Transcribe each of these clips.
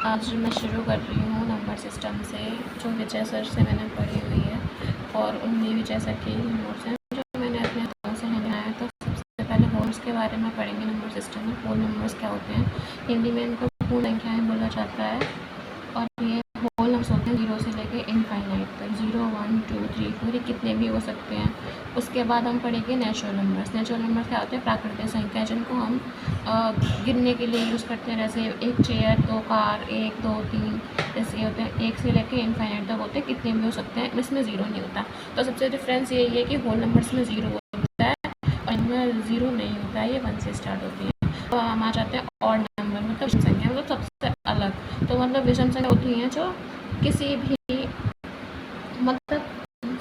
आज मैं शुरू कर रही हूँ नंबर सिस्टम से, जो विजय सर से मैंने पढ़ी हुई है और उनमें विजय सर के नोट्स हैं जो मैंने अपने हाथों से लिया है। तो सबसे पहले होल्स के बारे में पढ़ेंगे। नंबर सिस्टम में होल नंबर्स क्या होते हैं। हिंदी में इनको पूर्ण संख्याएँ बोला जाता है और ये होल नंबर्स होते हैं 0 से लेके इनफाइनाइट तक। 0 1 2 3 4 ये कितने भी हो सकते हैं। उसके बाद हम पढ़ेंगे नेचुरल नंबर्स। नेचुरल नंबर्स क्या होते हैं, प्राकृतिक संख्या जिनको हम गिनने के लिए यूज़ करते हैं। जैसे एक चेयर, 2 कार, 1 2 3 ऐसे होते हैं। 1 से लेके इनफाइनाइट तक होते हैं, कितने भी हो सकते हैं, इसमें ज़ीरो नहीं होता। तो सबसे डिफरेंस यही है कि होल नंबर्स में ज़ीरो होता है और इनमें ज़ीरो नहीं होता है, ये 1 से स्टार्ट होती है। तो हम आ जाते हैं ऑड नंबर, मतलब विषम संख्या, मतलब सबसे अलग। तो मतलब विषम संख्या होती हैं जो किसी भी मतलब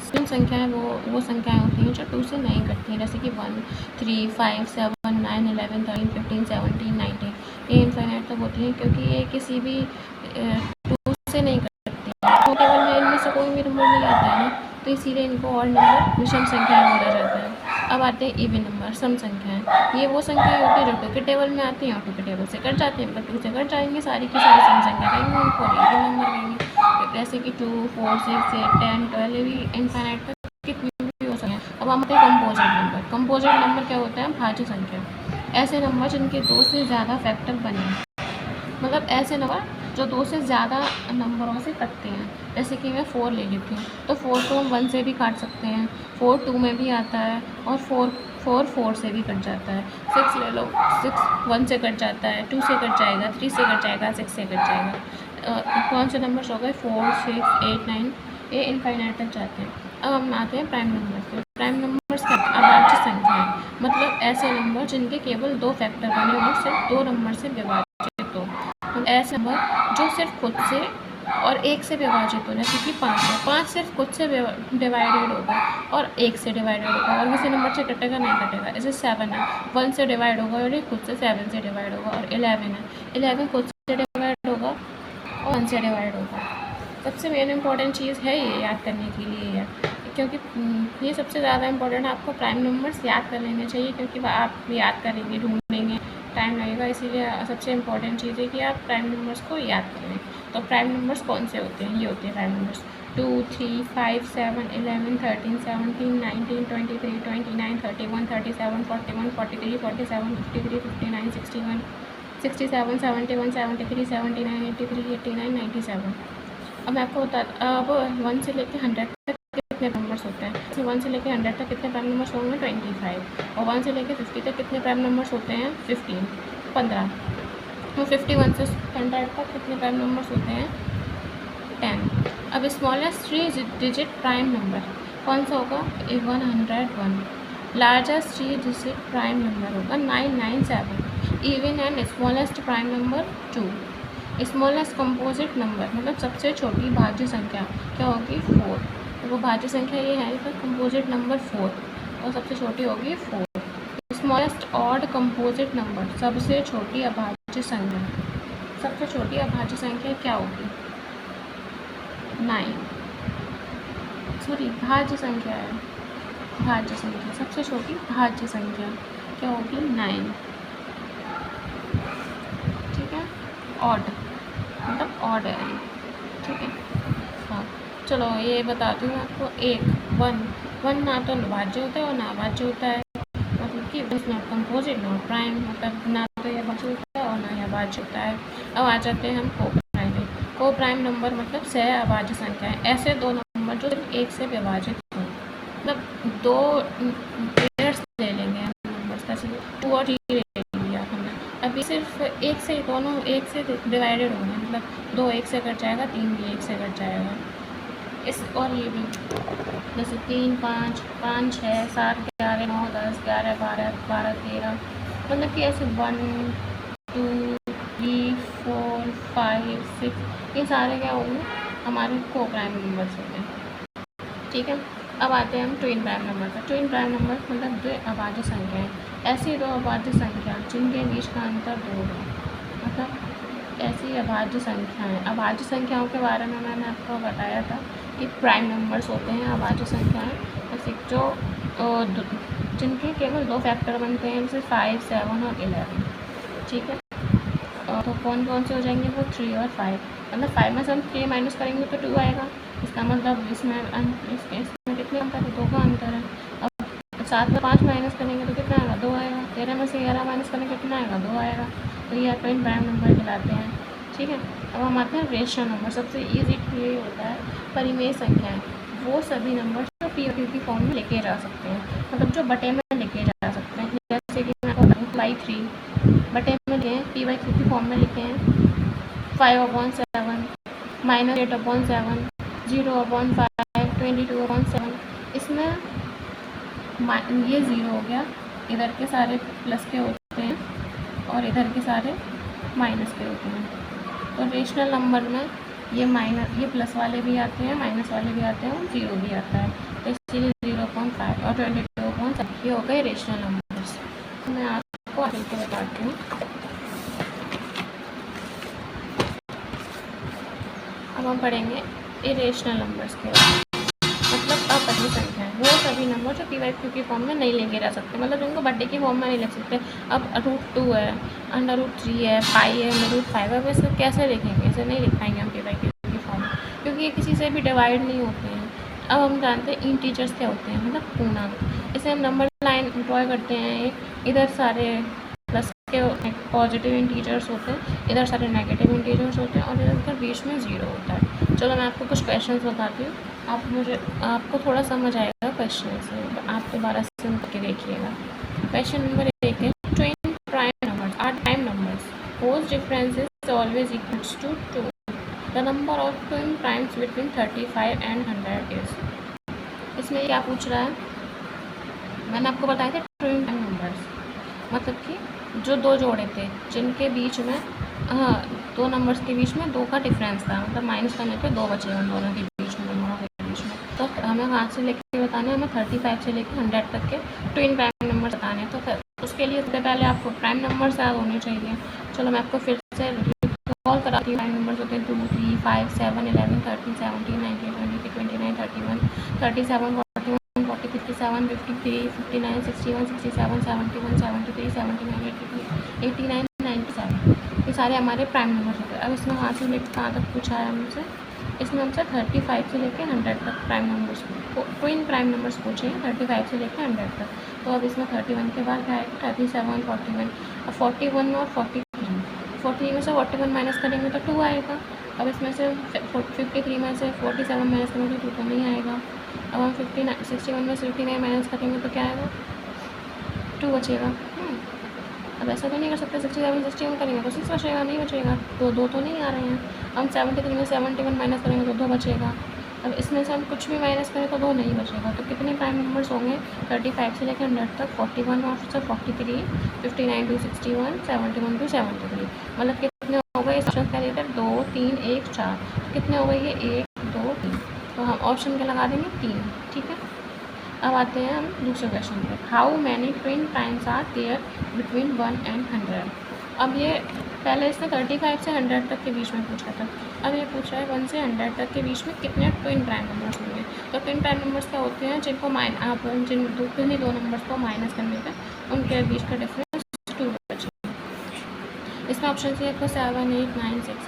सेम संख्याएँ वो संख्याएँ होती हैं जो 2 से नहीं कटती हैं। जैसे कि 1 3 5 7 9 11 13 15 17 19 ये इनफाइनाइट तक होती हैं, क्योंकि ये किसी भी 2 से नहीं कटती हैं। तो केवल में इनमें से कोई भी नंबर नहीं आता है ना, तो इसीलिए इनको ऑड नंबर विषम संख्याएँ बोला जाता है। अब आते हैं इवन नंबर, सम संख्याएँ। ये वो संख्याएँ होती हैं जो 2 के टेबल में आती हैं और 2 के टेबल से कट जाती हैं, मतलब 2 से कट जाएंगी सारी की सारी सम संख्या रहेंगी, उनको इवन नंबर कहेंगे। जैसे कि 2 4 6 8 10 12 भी इनफाइनाइट तक कितनी भी हो सकते हैं। अब हम आते हैं कंपोजिट नंबर। कंपोजिट नंबर क्या होता है, भाज्य संख्या। ऐसे नंबर जिनके 2 से ज़्यादा फैक्टर बने, मतलब ऐसे नंबर जो 2 से ज़्यादा नंबरों से कटते हैं। जैसे कि मैं 4 ले लेती हूँ, तो 4 को हम 1 से भी काट सकते हैं, 4 2 में भी आता है और 4 से भी कट जाता है। 6 ले लो, 6 1 से कट जाता है, 2 से कट जाएगा, 3 से कट जाएगा, 6 से कट जाएगा। कौन से नंबर्स हो गए, 4 6 8 9 ये इनफाइनाइट तक जाते हैं। अब हम आते हैं प्राइम नंबर्स पे। प्राइम नंबर्स क्या, अभाज्य संख्याएँ, मतलब ऐसे नंबर जिनके केवल 2 फैक्टर बने और सिर्फ 2 नंबर से विभाजित हो। ऐसे नंबर जो सिर्फ खुद से और 1 से विभाजित हो, जैसे कि 5 है, 5 सिर्फ खुद से डिवाइडेड होगा और 1 से डिवाइडेड होगा और किसी नंबर से कटेगा नहीं कटेगा। जैसे 7 है, 1 से डिवाइड होगा और ये खुद से 7 से डिवाइड होगा। और 11 है, 11 खुद से डिवाइड होगा और 1 से डिवाइड होगा। सबसे मेन इम्पॉर्टेंट चीज़ है ये याद करने के लिए है, क्योंकि ये सबसे ज़्यादा इम्पोर्टेंट आपको प्राइम नंबर्स याद कर लेने चाहिए, क्योंकि आप याद करेंगे, ढूंढेंगे, टाइम लगेगा। इसीलिए सबसे इम्पोर्टेंट चीज़ है कि आप प्राइम नंबर्स को याद करें। तो प्राइम नंबर्स कौन से होते हैं, ये होते हैं प्राइम नंबर्स 2 3 5 7 11 13 17 19 23 29 31 37 41 43 47 53 59 61 67 71 73 79 83 89 97। अब मैं आपको अब 1 से लेकर 100 तक कितने नंबर्स होते हैं। जैसे 1 से लेकर 100 तक कितने प्राइम नंबर्स होंगे, 25। और 1 से लेकर 50 तक कितने प्राइम नंबर्स होते हैं, 15। और 51 से 100 तक कितने प्राइम नंबर्स होते हैं, 10। अब स्मॉलेस्ट 3 डिजिट प्राइम नंबर कौन सा होगा, 101। लार्जेस्ट 3 डिजिट प्राइम नंबर होगा 997। Even and smallest prime number 2। Smallest composite number, मतलब सबसे छोटी भाज्य संख्या क्या होगी, 4। तो वो भाज्य संख्या ये है, तो कंपोजिट नंबर 4 और सबसे छोटी होगी 4। स्मॉलेस्ट ऑड कंपोजिट नंबर, सबसे छोटी अभाज्य संख्या। सबसे छोटी अभाज्य संख्या क्या होगी, 9। सॉरी, भाज्य संख्या है, भाज्य संख्या। सबसे छोटी भाज्य संख्या क्या होगी, 9। ठीक है, ऑड मतलब ऑड है, ठीक है। हाँ चलो ये बताती हूँ आपको। 1 ना तो भाज्य होता है और ना अभाज्य होता है, मतलब कि it's not composite not prime, मतलब ना तो यह भाज्य होता है और ना यह अभाज्य होता है। अब आ जाते हैं हम को-प्राइम में। को-प्राइम नंबर मतलब सह अभाज्य संख्याएँ, ऐसे दो नंबर जो सिर्फ 1 से विभाजित हों, मतलब 2 पेयर्स ले लेंगे हम नंबर्स का, 2 और 3 ले लिया हमने। अभी सिर्फ 1 से, दोनों 1 से डिवाइडेड होंगे, मतलब 2 1 से कट जाएगा, 3 भी 1 से कट जाएगा। इस और ये भी जैसे 3 5 5 6 7 11 9 10 11 12 12 13, मतलब कि ऐसे 1 2 3 4 5 6 ये सारे क्या होंगे, हमारे को प्राइम नंबर्स होंगे। ठीक है, अब आते हैं हम ट्विन प्राइम नंबर पर। ट्विन प्राइम नंबर मतलब 2 अभाज्य संख्याएँ, ऐसी 2 अभाज्य संख्या जिनके बीच का अंतर 2 है, मतलब ऐसी अभाज्य संख्याएँ। अभाज्य संख्याओं के बारे में मैंने आपको बताया था कि प्राइम नंबर्स होते हैं अभाज्य संख्याएँ, जैसे जो जिनके केवल 2 फैक्टर बनते हैं, जैसे 5 7 और 11। ठीक है, तो कौन कौन से हो जाएंगे वो 3 और 5, मतलब 5 में से हम 3 माइनस करेंगे तो 2 आएगा। इसका मतलब इसमें इसमें कितने अंतर है, 2 का अंतर है। अब 7 में 5 माइनस करेंगे तो कितना आएगा, 2 आएगा। 13 में से 11 माइनस करेंगे कितना आएगा, 2 आएगा। तो ये ट्विन प्राइम नंबर कहलाते हैं। ठीक है, अब हम आते हैं रेशनल नंबर। सबसे ईजी ये होता है परिमेय संख्याएँ, वो सभी नंबर जो पी क्यू की फॉर्म में लेके जा सकते हैं, मतलब जो बटे में लेके जा सकते हैं। जैसे कि मैं आपको बताऊँ y3 बटे में लिखे हैं, पी वाई क्यू की फॉर्म में लिखे हैं 5/7 -8/7 0/5 22/7। इसमें ये 0 हो गया, इधर के सारे प्लस के होते हैं और इधर के सारे माइनस के होते हैं। तो रेशनल नंबर में ये प्लस वाले भी आते हैं, माइनस वाले भी आते हैं और 0 भी आता है। तो इसीलिए 0.5 और 22.7 ये हो गए रेशनल नंबर्स। मैं आपको आगे के बताती हूँ। अब हम पढ़ेंगे इरेशनल नंबर्स के बारे में, मतलब अपरिमेय संख्याएँ, वो सभी नंबर जो पी वाई क्यू की फॉर्म में नहीं लेके जा सकते, मतलब जिनको बर्थडे की फॉर्म में नहीं लिख सकते। अब √2 है, √3 है, पाई है, √5 है, वैसे कैसे लिखेंगे, इसे नहीं लिख पाएंगे हम पी वाई क्यू की फॉर्म में, क्योंकि ये किसी से भी डिवाइड नहीं होते हैं। अब हम जानते हैं इंटीजर्स क्या होते हैं, मतलब पूर्णांक। इसे हम नंबर लाइन ड्रॉ करते हैं, इधर सारे प्लस के पॉजिटिव इंटीजर्स होते हैं, इधर सारे नेगेटिव इंटीजर्स होते हैं और इधर बीच में 0 होता है। चलो मैं आपको कुछ क्वेश्चंस बताती हूँ, आपको थोड़ा समझ आएगा क्वेश्चन से, तो आप दोबारा से सुन के देखिएगा। क्वेश्चन नंबर 1 है, twin prime numbers are prime numbers whose difference is always equals to 2. The number of twin primes between 35 and 100 is. इसमें क्या पूछ रहा है, मैंने आपको बताया था ट्विन प्राइम नंबर्स मतलब कि जो दो जोड़े थे जिनके बीच में दो नंबर्स के बीच में 2 का डिफरेंस था, मतलब माइनस करने पे 2 बचे उन दोनों के बीच में, नंबरों के बीच में। तो हमें कहाँ से लेके बताने, हमें 35 से लेकर 100 तक के ट्विन प्राइम नंबर बताने हैं। तो फिर उसके लिए सबसे पहले आपको प्राइम नंबर्स याद होने चाहिए। चलो मैं आपको फिर से कॉल कराती हूँ। प्राइम नंबर्स होते हैं 2, 3, 5, 7, 11, 13, 17, 19, 20, 29, 31, 37, 41, 43, 57, 53, 59, 61, 67, 71, 73, 79, 83, 89, 97, ये सारे हमारे प्राइम नंबर्स होते हैं। अब इसमें कहाँ से लेकर कहाँ तक पूछा है हमसे, इसमें हमसे 35 से लेकर 100 तक prime numbers twin prime numbers पूछे हैं, 35 से लेकर 100 तक। तो अब इसमें 31 के बाद क्या आएगा, 37, 41, अब 41 और 43 में से 41 माइनस करेंगे तो 2 आएगा। अब इसमें से 53 में से 47 माइनस करेंगे तो 2 तो नहीं आएगा। अब हम 61 में से 59 माइनस करेंगे तो क्या आएगा, 2 बचेगा। अब ऐसा तो नहीं कर सकते 61 करेंगे तो 6 बचेगा, नहीं बचेगा, 2 तो नहीं आ रहे हैं। हम 73 में 71 माइनस करेंगे तो 2 बचेगा। अब इसमें से हम कुछ भी माइनस करें तो 2 नहीं बचेगा। तो कितने प्राइम नंबर्स होंगे 35 से लेकर 100 तक, 41 और 43, 59 to 61, 71 to 73, मतलब कितने हो गए इस ऑप्शन का रेटर 2, 3, 1, 4, कितने हो गए ये 1, 2, 3, तो हम ऑप्शन के लगा देंगे 3। ठीक है, अब आते हैं हम दूसरे क्वेश्चन पे। How many twin primes are there between 1 and 100। अब ये पहले इसने 35 से 100 तक के बीच में पूछा था, अब ये पूछ रहा है 1 से 100 तक के बीच में कितने ट्विन प्राइम नंबर्स होंगे। तो ट्विन प्राइम नंबर्स क्या होते हैं, जिनको जिन दो नंबर्स को माइनस करने पर उनके बीच का डिफरेंस 2 बचेगा। इसमें ऑप्शन सी आपको 7, 8, 9, 6।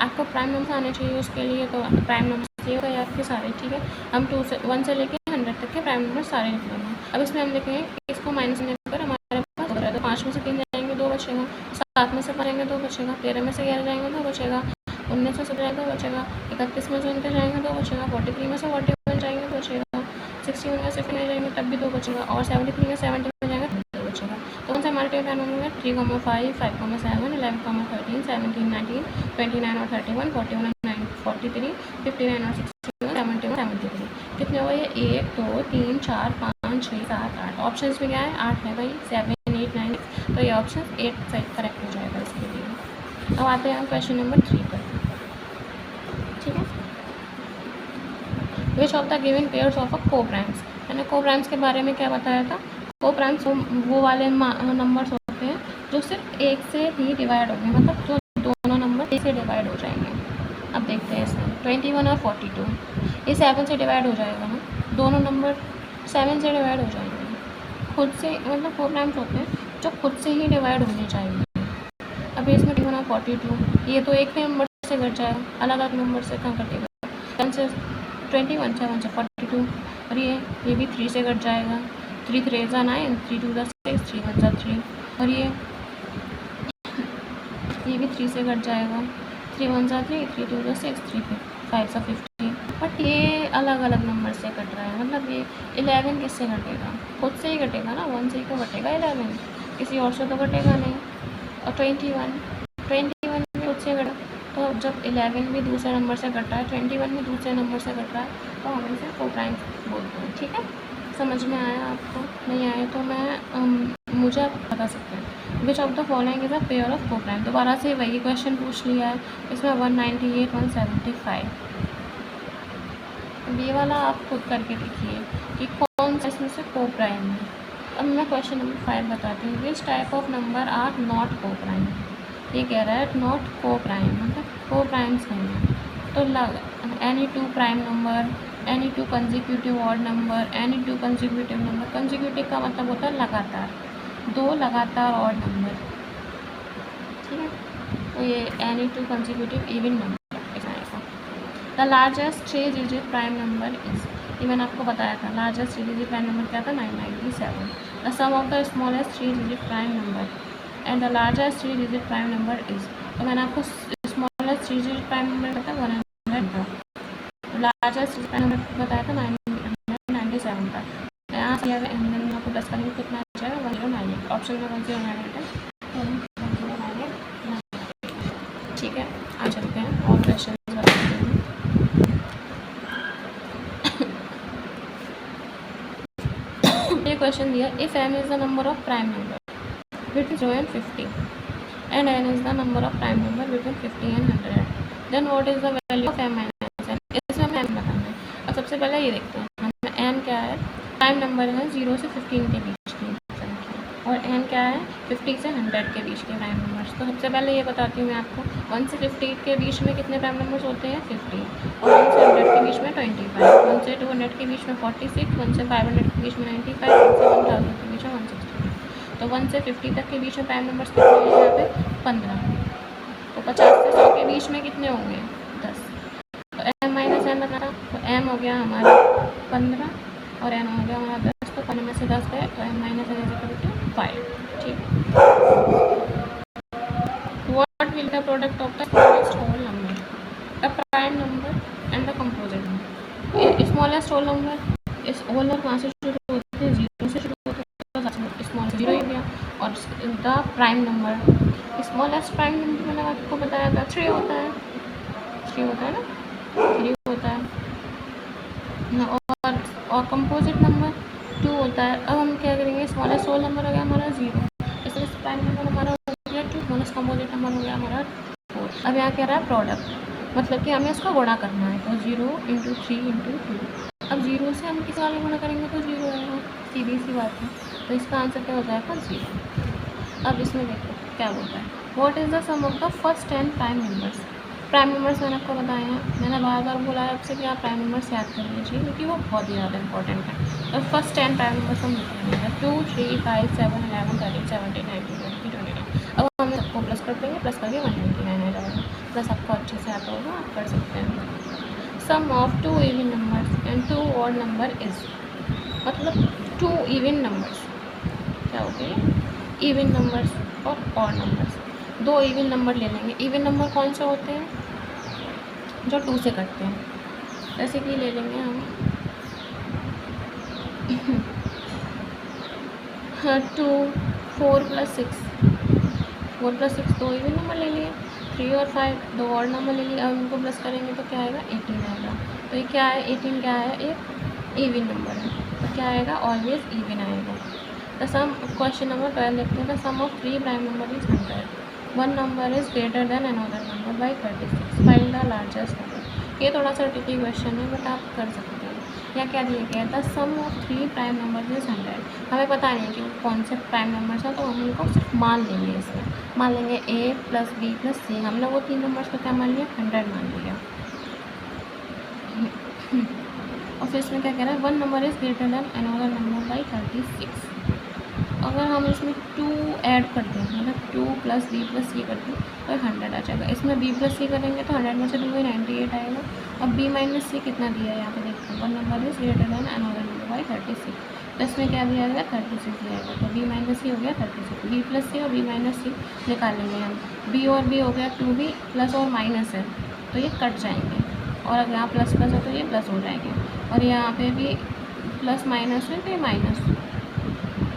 आपको प्राइम नंबर आने चाहिए उसके लिए, तो प्राइम नंबर ये होगा आपके सारे। ठीक है, हम 1 से लेकर 100 तक के प्राइम नंबर सारे लिख लेंगे। अब इसमें हम देखेंगे कि इसको माइनस करने पर हमारे पास हो रहा है, तो 5 में से 3 जाएंगे 2 बचेगा, 7 में से 5 जाएंगे 2 बचेगा, 13 में से 11 जाएंगे 2 बचेगा, 19 में से 17 2 बचेगा, 31 में से 29 जाएंगे 2 बचेगा, 43 में से 41 जाएंगे 2 बचेगा, 61 में से 59 जाएंगे तब भी 2 बचेगा, और 73 में 70 में जाएंगे तब भी 2 बचेगा। तो कौन सा हमारे प्राइम नंबर है 3, 5, 5, 7, 11, 13, 17, 19, 29 और 31, 41 और 43, 59 और 61, 71, 73, कितने हुए ये 1, 2, 3, 4, 5, 6, 7, 8। ऑप्शन में क्या है 8 है भाई, 7, 8, 9, तो ये ऑप्शन 8 साइड करेक्ट हो जाएगा इसके लिए। अब आते हैं हम क्वेश्चन नंबर 3 पर। ठीक है, which of the given pairs of a coprimes. मैंने कोप्राइम्स के बारे में क्या बताया था, कोप्राइम्स वो वाले नंबर्स होते हैं जो सिर्फ 1 से ही डिवाइड होंगे, मतलब जो दोनों नंबर 1 से डिवाइड हो जाएंगे। अब देखते हैं इसमें 21 और 42, ये 7 से डिवाइड हो जाएगा ना, दोनों नंबर 7 से डिवाइड हो जाएंगे खुद से, मतलब कोप्राइम्स होते हैं जो खुद से ही डिवाइड होने चाहिए। अब अब इसमें होना 42, ये तो एक नंबर से घट जाएगा, अलग अलग नंबर से कहाँ घटेगा। 10 से 21, 7 से 42, और ये भी 3 से घट जाएगा। 3 3 जा 9, 3 2 जा 6, 3 1 जा 3, और ये भी 3 से घट जाएगा। 3 1 जा 3, 3 2 जा 6, 3 5 जा 15। बट ये अलग अलग नंबर से घट रहा है, मतलब ये 11 किससे घटेगा, खुद से ही घटेगा ना, 1 से ही तो घटेगा 11, किसी और से तो घटेगा नहीं। और 21 भी खुद से घटा, तो जब 11 भी दूसरे नंबर से घट रहा है, 21 भी दूसरे नंबर से घट रहा है, तो हम इसे कोप्राइम बोलते हैं। ठीक है, समझ में आया आपको? नहीं आया तो मैं मुझे आप बता सकते हैं। विच of the following is a pair of coprime. दोबारा से वही क्वेश्चन पूछ लिया है, इसमें 198, 175। ये वाला आप खुद करके देखिए कि कौन सा इसमें से कोप्राइम है। अब मैं क्वेश्चन नंबर 5 बताती हूँ। Which type of number are not coprime. ये कह रहा है नॉट कोप्राइम, मतलब कोप्राइम्स नहीं है। तो any two prime number, any two consecutive odd number, any two consecutive number. Consecutive का मतलब होता है लगातार, 2 लगातार ऑड नंबर। ठीक है, तो ये any two consecutive even number आएगा। The largest 3 digit prime number is, ये मैंने आपको बताया था, लार्जेस्ट 3 डिजिट प्राइम नंबर क्या था, 997। The sum of the smallest 3 digit prime number and the largest 3 digit prime number is, तो मैंने आपको स्मॉलेस्ट 3 डिजिट प्राइम नंबर बताया 100 था, लार्जेस्ट प्राइम नंबर बताया था 997 था। यहाँ से आपको प्लस करेंगे कितना आ जाएगा, 1098। ऑप्शन में 1098 है। ठीक है, आ चलते हैं और क्वेश्चन बताते हैं। ये क्वेश्चन दिया, if m is the number of prime number between 0 and 50 and n is the number of prime number between 50 and 100, then what is the value of m minus n। इसमें हमें m बताना है। अब सबसे पहले ये देखते हैं, हमें m क्या है, प्राइम नंबर है 0 से 15 के बीच की संख्या, और n क्या है 50 से 100 के बीच के प्राइम नंबर्स। तो सबसे पहले ये बताती हूँ मैं आपको, 1 से 50 के बीच में कितने प्राइम नंबर्स होते हैं 50, और 1 से 100 के बीच में 25, 1 से 200 के बीच में 46, 1 से 500 के बीच में 95, 1 से 1000 के बीच में 160। तो 1 से 50 तक के बीच में प्राइम नंबर्स कितने हैं यहाँ पे 15। तो 50 से 100 के बीच में कितने होंगे 10। तो m माइनस n बताना, तो m हो गया हमारा 15 और n हो गया हमारा 10, तो 15 में से 10 गए तो m माइनस n इज 5। ठीक है, what will the product of the smallest whole number, the prime number and the composite number. Smallest whole number, इस होल नंबर कहाँ से शुरू होते हैं, 0 से शुरू होते हैं, स्मॉल 0 हो गया। और the prime number, smallest prime number मैंने आपको बताया था 3 होता है, 3 होता है ना, 3 होता है। और कंपोजिट नंबर 2 होता है। अब हम क्या करेंगे, स्मॉलेस्ट होल नंबर हो गया हमारा 0, इसलिए प्राइम नंबर हमारा हो गया 2, स्मॉलेस्ट कंपोजिट नंबर हो गया हमारा 4। अब यहाँ कह रहा है प्रोडक्ट, मतलब कि हमें इसको गुणा करना है, तो 0 × 3 × 2। अब 0 से हम किस वाले गुणा करेंगे तो 0 आएगा, सीधी सी बात है। तो इसका आंसर क्या हो जाएगा 0। अब इसमें देखो क्या बोलता है, what is the sum of the first 10 prime numbers. Prime numbers मैंने आपको बताया है, मैंने बार बार बोला है आपसे कि आप प्राइम नंबर्स याद कर लीजिए क्योंकि वो बहुत ही ज़्यादा इंपॉर्टेंट है। तो फर्स्ट 10 प्राइम नंबर्स हम लिख लेंगे 2 3 5 7 11 13 17 19 20 29। अब हम सबको प्लस कर देंगे, प्लस करके 199 आ जाएगा। प्लस आपको अच्छे से आता होगा, आप कर सकते हैं। Sum of 2 even numbers and 2 odd number is, मतलब 2 इवन नंबर्स क्या हो गए, इवन नंबर्स और ऑड नंबर्स। 2 इवन नंबर ले लेंगे। इवन नंबर कौन से होते हैं, जो 2 से कटते हैं। जैसे कि ले लेंगे हम 2 4 + 6, 4 + 6 2 इवन नंबर ले लिए, 3 और 5 2 ऑड नंबर ले लिए। अब उनको प्लस करेंगे तो क्या आएगा 18 आएगा। तो ये क्या है 18 क्या है, एक इवन नंबर है, तो क्या आएगा ऑलवेज इवन आएगा। द सम, क्वेश्चन नंबर 12 देखते हैं। The sum of 3 prime number is 100, one number is greater than another number by 36, find the largest number. ये थोड़ा सा ट्रिकी क्वेश्चन है बट आप कर सकते हैं। या क्या दिया गया था, सम ऑफ 3 प्राइम नंबर इज 100। हमें पता नहीं कि कौन से प्राइम नंबर्स हैं, तो हम उनको सिर्फ मान लेंगे। इसमें मान लेंगे a + b + c, हमने वो 3 नंबर्स को क्या मान लिया 100 मान लिया। और फिर इसमें क्या कह रहा है, one number is greater than another number by 36। अगर हम इसमें 2 ऐड कर दें, मतलब 2 + b + c कर दें तो 100 आ जाएगा। इसमें b + c करेंगे तो 100 में से 2 98 आएगा। अब b - c कितना दिया है यहाँ पे देखते हैं, 1 number is greater than another number by 36, तो इसमें क्या दिया गया 36 दिया गया, तो b - c हो गया 36। b + c और b - c निकालेंगे हम, b और b हो गया 2b प्लस और माइनस है तो ये कट जाएंगे, और अगर यहाँ प्लस प्लस है तो ये प्लस हो जाएंगे, और यहाँ पे भी प्लस माइनस है तो ये माइनस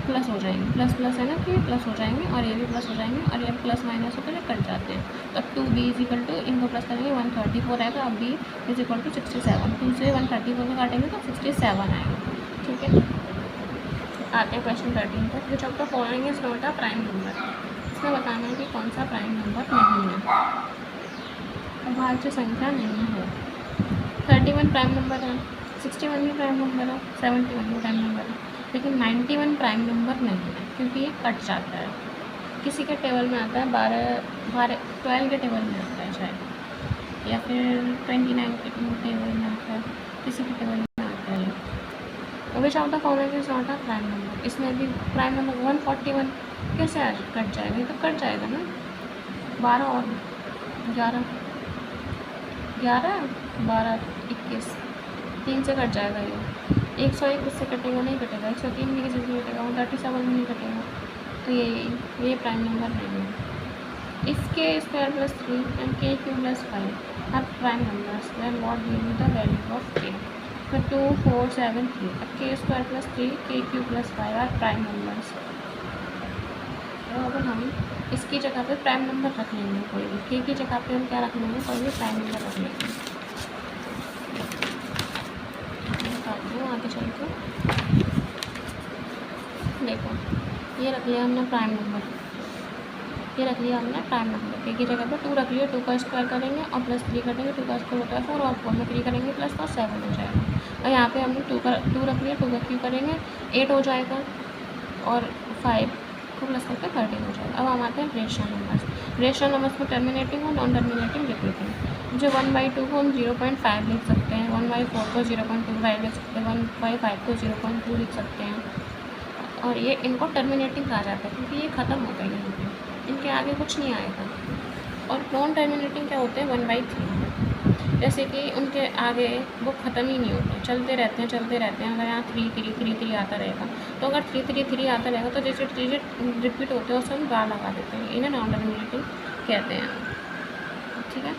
प्लस हो जाएंगे, प्लस प्लस है ना तो ये प्लस हो जाएंगे, और ये भी प्लस हो जाएंगे, और ये प्लस माइनस होकर ये कट जाते हैं। तो अब 2b = इनको प्लस करेंगे 134 आएगा। अब b = 67, 2 से 134 को काटेंगे तो 67 आएगा। ठीक है, आते हैं क्वेश्चन 13 तक। विच of the following is not a prime number. इसमें बताना है कि कौन सा प्राइम नंबर नहीं है, अभाज्य संख्या नहीं है। 31 प्राइम नंबर है, 61 भी प्राइम नंबर है, 71 भी प्राइम नंबर है, लेकिन 91 प्राइम नंबर नहीं है क्योंकि ये कट जाता है। किसी के टेबल में आता है 12 के टेबल में आता है शायद, या फिर 29 के टेबल में आता है, किसी के टेबल में आता है। Which of the following is not a prime number. इसमें भी प्राइम नंबर 141 कैसे आज कट जाएगा, ये तो कट जाएगा ना, 12 और 11 12 21 3 से कट जाएगा ये। 101 किससे कटेगा, नहीं कटेगा। 103 भी किसी से कटेगा, 137 भी नहीं कटेगा, तो ये प्राइम नंबर नहीं है। If k² + 3 and k³ + 5 are prime numbers, then what will be the value of k। तो 2 4 7 3, अब k² + 3 k³ + 5 are prime numbers. तो अब हम इसकी जगह पे प्राइम नंबर रख लेंगे, कोई भी k की जगह पे हम क्या रख लेंगे, कोई भी प्राइम नंबर रख लेंगे। आगे चलते देखो, ये रख लिया हमने प्राइम नंबर, ये रख लिया हमने प्राइम नंबर। के की जगह पे 2 रख लिया, 2 का स्क्वायर करेंगे और +3 करेंगे, 2 का स्क्वायर होता है 4, और 4 में 3 करेंगे प्लस तो 7 हो जाएगा। और यहाँ पे हमने 2 रख लिया, 2 का क्यू करेंगे 8 हो जाएगा, और 5 को प्लस करके 13 हो जाएगा। अब हम आते हैं रेशनल नंबर्स। रेशनल नंबर्स में टर्मिनेटिंग और नॉन टर्मिनेटिंग रिपीटिंग। जो 1/2 को हम 0.5 लिख सकते हैं, 1/4 को 0.25 लिख सकते हैं, 1/5 को 0.2 लिख सकते हैं, और ये इनको टर्मिनेटिंग कहा जाता है क्योंकि ये ख़त्म हो गए हैं, इनके आगे कुछ नहीं आएगा। और नॉन टर्मिनेटिंग क्या होते हैं, 1/3, जैसे कि उनके आगे वो ख़त्म ही नहीं होते, चलते रहते हैं। अगर यहाँ 3 3 3 3 आता रहेगा, तो अगर 3 3 3 आता रहेगा तो जैसे चीज़ें रिपीट होते हैं उससे हम बार लगा देते हैं, इन्हें नॉन टर्मिनेटिंग कहते हैं। ठीक है,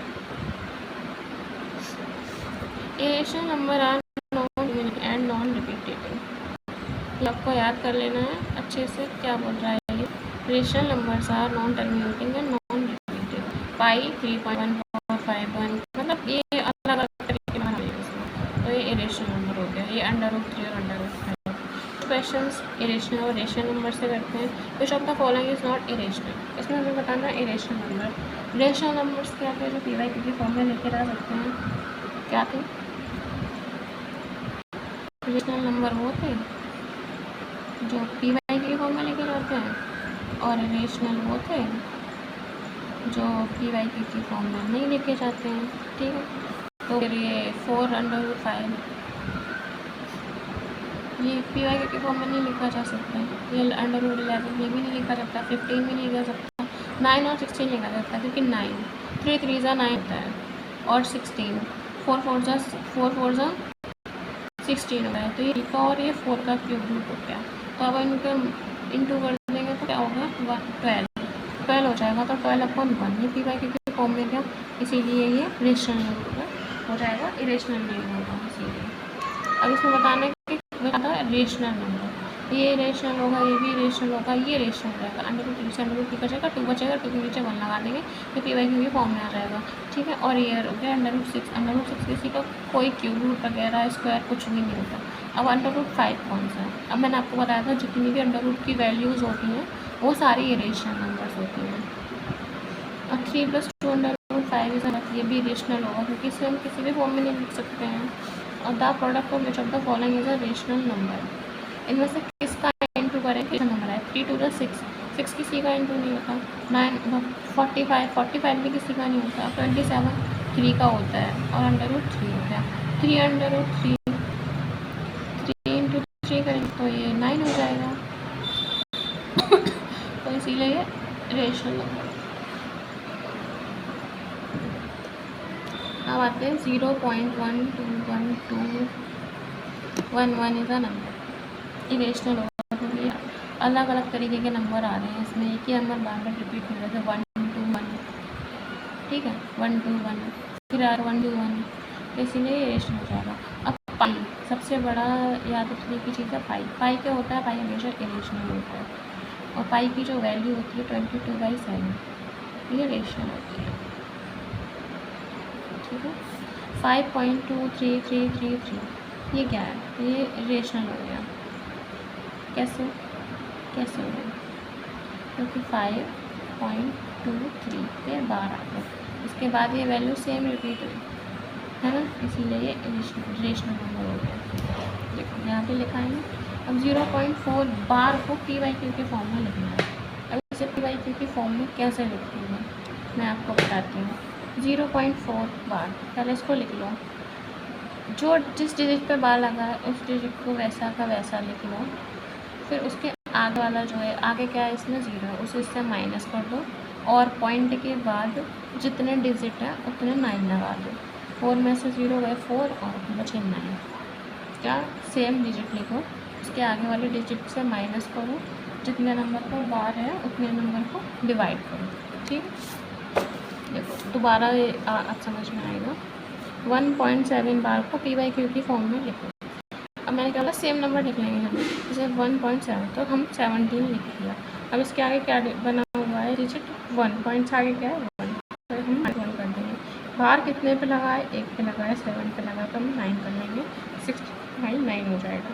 rational number are non end non repetitive. आपको याद कर लेना है अच्छे से क्या बोल रहा है ये। Rational numbers are non terminating and non repetitive. Pi 3.451, मतलब ये अलग अलग तरीके के बनाए इसमें, तो ये इरेशनल नंबर हो गया। ये √3 और √5 क्वेश्चंस इरेशनल और रेशनल नंबर से करते हैं। विच of the following is not irrational. इसमें हमें बताना है इरेशनल नंबर। रेशनल नंबर्स क्या थे, जो PY के फॉर्म में लेकर आ सकते हैं, क्या थे। रेशनल नंबर वो थे जो PY के फॉर्म में लेकर आते हैं, और रेशनल वो थे जो PY के फॉर्म में नहीं लेके जाते हैं। ठीक है, तो फिर ये 4√5 ये PY के फॉर्म में नहीं लिखा जा सकता, ये √11 ये भी नहीं लिखा जाता, 15 भी नहीं लिखा सकता, 9 और 16 लिखा जाता क्योंकि 9 3 3 9 होता है, और 16 4 4 16 होता है, तो ये का और ये 4 का क्यूब रूट हो गया। तो अब इनको इंटू कर देंगे तो क्या होगा, 12 हो जाएगा, तो 12/1 ये PY के फॉर्म में गया, इसीलिए ये रेशनल नंबर हो जाएगा, इरेशनल नहीं होगा इसीलिए। अब इसमें बताना है कि रेशनल नंबर, ये रेशनल होगा, ये भी रेशनल होगा, ये रेशनल रहेगा। √3 से √3 बचेगा, 2 बचेगा, 2 के नीचे 1 लगा देंगे तो PY के फॉर्म में आ जाएगा। ठीक है, और ये हो गया √6 किसी का कोई क्यूब रूट वगैरह स्क्वायर कुछ भी नहीं होता। अब √5 कौन सा है, अब मैंने आपको बताया था जितनी भी √ की वैल्यूज़ होती हैं वो सारी ये रेशनल नंबर्स होती हैं। और 3 + 2 √5 इज अनफ, ये भी रेशनल होगा क्योंकि इसे हम किसी भी फॉर्म में नहीं लिख सकते हैं। और the product of which of the following is a rational number. इनमें से किसका इंटू करें, किस नंबर है, 3 2 6, 6 किसी का इंटू नहीं होता, 9 45 भी किसी का नहीं होता, 27 3 का होता है, और √3 हो गया, 3 × 3 करेंगे तो ये 9 हो जाएगा। इसीलिए रेशनल नंबर। अब आते हैं 0.121211 इज़ अ नंबर। इरेशनल होगा तो ये अलग अलग तरीके के नंबर आ रहे हैं इसमें, एक ही नंबर बार बार रिपीट हो रहे थे 1 2 1, ठीक है 1 2 1, फिर 1 2 1, इसीलिए इरेशनल हो जाएगा। अब पाई सबसे बड़ा याद रखने की चीज़ है पाई। पाई क्या होता है? पाई हमेशा इरेशनल होता है और पाई की जो वैल्यू होती है 22/7 ये रेशनल होती है, ठीक है। 5.2333 ये क्या है? ये रेशनल हो गया। कैसे कैसे हो गया? क्योंकि 5.23 पे बार आ गया, इसके बाद ये वैल्यू सेम रिपीट हुई है ना, इसीलिए ये रेशनल नंबर हो गया। देखो यहाँ पे लिखा है ना। अब 0.4 बार को p/q के फॉर्म में लिखना है। अब इसे p/q के फॉर्म में कैसे लिखती हूँ मैं आपको बताती हूँ। 0.4 बार, पहले इसको लिख लो, जो जिस डिजिट पे बार लगा है उस डिजिट को वैसा का वैसा लिख लो। फिर उसके आगे वाला जो है, आगे क्या है इसमें 0 है, उसे इससे माइनस कर दो और पॉइंट के बाद जितने डिजिट है उतने 9 लगा दो। 4 में से 0 गए 4 और बचे 9। क्या सेम डिजिट लिखो, उसके आगे वाले डिजिट से माइनस करो, जितने नंबर पर बार है उतने नंबर को डिवाइड करो, ठीक। देखो दोबारा ये आप समझ में आएगा। 1.7 बार को p/q की फॉर्म में लिखो। अब मैंने क्या बोला, सेम नंबर लिख लेंगे हम, जैसे 1.7 तो हम 17 लिख दिया। अब इसके आगे क्या बना हुआ है डिजिट 1, पॉइंट से आगे क्या है 1, तो हम 1 कर देंगे। बार कितने पे लगा है? 1 पे लगा है, 7 पे लगा तो हम 9 कर लेंगे, 6 9 हो जाएगा।